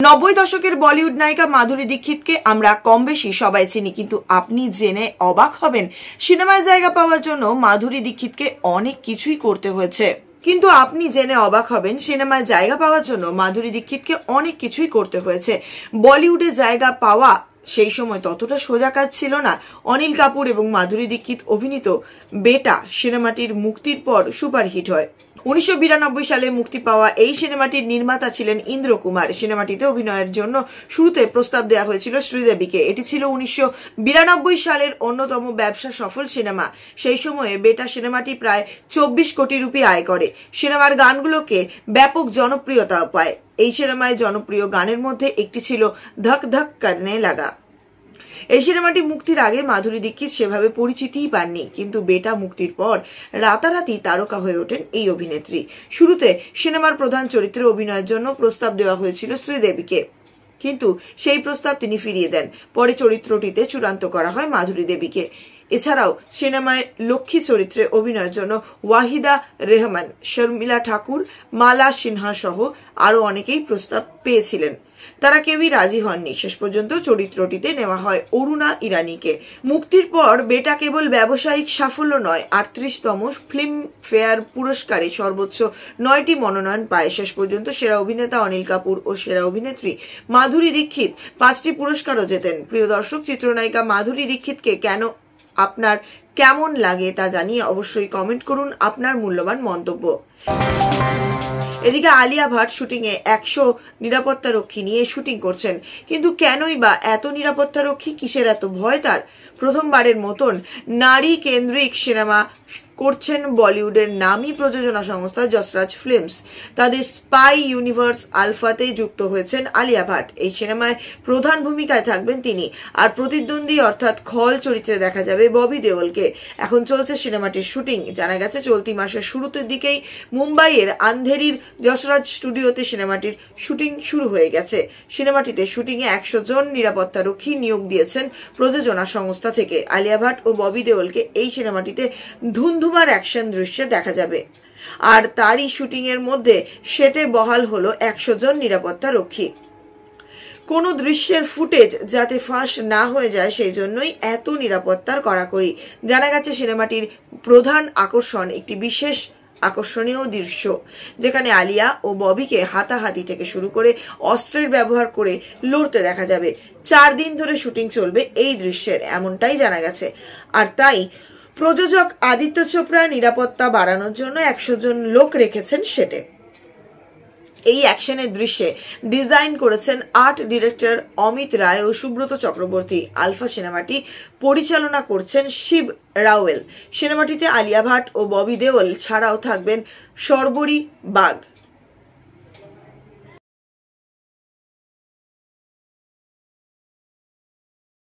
90 দশকের বলিউড নায়িকা মাধুরী দীক্ষিতকে আমরা কম বেশি সবাই চিনি, কিন্তু আপনি জেনে অবাক হবেন সিনেমায় জায়গা পাওয়ার জন্য মাধুরী দীক্ষিতকে অনেক কিছুই করতে হয়েছে। কিন্তু আপনি জেনে অবাক হবেন সিনেমায় জায়গা পাওয়ার জন্য মাধুরী দীক্ষিতকে অনেক কিছুই করতে হয়েছে। বলিউডে জায়গা পাওয়া সেই সময় ততটা সোজা কাজ ছিল না। অনিল কাপুর এবং মাধুরী দীক্ষিত অভিনীত বেটা সিনেমাটির মুক্তির পর সুপারহিট হয়। 1992 সালে মুক্তি পাওয়া এই সিনেমাটির নির্মাতা ছিলেন ইন্দ্র কুমার। সিনেমাটিতে অভিনয়ের জন্য শুরুতে প্রস্তাব দেওয়া হয়েছিল শ্রীদেবীকে। এটি ছিল 1992 সালের অন্যতম ব্যবসা সফল সিনেমা। সেই সময়ে বেটা সিনেমাটি প্রায় 24 কোটি রুপি আয় করে। সিনেমার গানগুলোকে ব্যাপক জনপ্রিয়তা পায়। এই সিনেমায় জনপ্রিয় গানের মধ্যে একটি ছিল ধক ধক করনে লাগা। এই সিনেমাটি মুক্তির আগে মাধুরী দীক্ষিত সেভাবে পরিচিতিই পাননি, কিন্তু বেটা মুক্তির পর রাতারাতি তারকা হয়ে ওঠেন এই অভিনেত্রী। শুরুতে সিনেমার প্রধান চরিত্রে অভিনয়ের জন্য প্রস্তাব দেওয়া হয়েছিল শ্রীদেবীকে, কিন্তু সেই প্রস্তাব তিনি ফিরিয়ে দেন। পরে চরিত্রটিতে চূড়ান্ত করা হয় মাধুরী দেবীকে। এছাড়াও সিনেমায় লক্ষ্মী চরিত্রে অভিনয়ের জন্য ওয়াহিদা রেহমান, শর্মিলা ঠাকুর, মালা সিনহা সহ আরো অনেকেই প্রস্তাব পেয়েছিলেন। তারা কেউই রাজি হননি। শেষ পর্যন্ত চরিত্রটিতে নেওয়া হয় অরুণা ইরানিকে। মুক্তির পর বেটা কেবল ব্যবসায়িক সাফল্য নয়, 38তম ফিল্ম ফেয়ার পুরস্কারে সর্বোচ্চ 9টি মনোনয়ন পায়। শেষ পর্যন্ত সেরা অভিনেতা অনিল কাপুর ও সেরা অভিনেত্রী মাধুরী দীক্ষিত 5টি পুরস্কারও জেতেন। প্রিয় দর্শক, চিত্রনায়িকা মাধুরী দীক্ষিতকে আপনার কেমন লাগে তা জানিয়ে অবশ্যই কমেন্ট করুন আপনার মূল্যবান মন্তব্য। এদিকে আলিয়া ভাট শুটিং এ 100 নিরাপত্তা রক্ষী নিয়ে শুটিং করছেন, কিন্তু কেনই বা এত নিরাপত্তা রক্ষী, কিসের এত ভয় তার? প্রথমবারের মতন নারী কেন্দ্রিক সিনেমা করছেন বলিউডের নামী প্রযোজনা সংস্থা যশরাজ ফিল্মস। তাদের স্পাই ইউনিভার্স আলফাতে যুক্ত হয়েছেন আলিয়া ভাট। এই সিনেমায় প্রধান ভূমিকায় থাকবেন তিনি, আর প্রতিদ্বন্দ্বী অর্থাৎ খল চরিত্রে দেখা যাবে ববি দেওলকে। এখন চলছে সিনেমাটির শুটিং। জানা গেছে চলতি মাসের শুরুতের দিকেই মুম্বাইয়ের আন্ধেরির যশরাজ স্টুডিওতে সিনেমাটির শুটিং শুরু হয়ে গেছে। সিনেমাটিতে শুটিং এ 100 জন নিরাপত্তা রক্ষী নিয়োগ দিয়েছেন প্রযোজনা সংস্থা থেকে। আলিয়া ভাট ও ববি দেওলকে এই সিনেমাটিতে ধুমধুমার অ্যাকশন দৃশ্যে দেখা যাবে, আর তারই শুটিং এর মধ্যে সেটে বহাল হলো 100 জন নিরাপত্তা রক্ষী। কোন দৃশ্যের ফুটেজ যাতে ফাঁস না হয়ে যায় সেই জন্যই এত নিরাপত্তার কড়াকড়ি। জানা গেছে সিনেমাটির প্রধান আকর্ষণ একটি বিশেষ আকর্ষণীয় দৃশ্য, যেখানে আলিয়া ও ববিকে হাতাহাতি থেকে শুরু করে অস্ত্রের ব্যবহার করে লড়তে দেখা যাবে। 4 দিন ধরে শুটিং চলবে এই দৃশ্যের, এমনটাই জানা গেছে। আর তাই প্রযোজক আদিত্য চোপড়া নিরাপত্তা বাড়ানোর জন্য 100 জন লোক রেখেছেন সেটে। এই অ্যাকশনের দৃশ্যে ডিজাইন করেছেন আর্ট ডিরেক্টর অমিত রায় ও সুব্রত চক্রবর্তী। আলফা সিনেমাটি পরিচালনা করছেন শিব রাওয়েল। সিনেমাটিতে আলিয়া ভাট ও ববি দেওল ছাড়াও থাকবেন শর্বরী বাগ।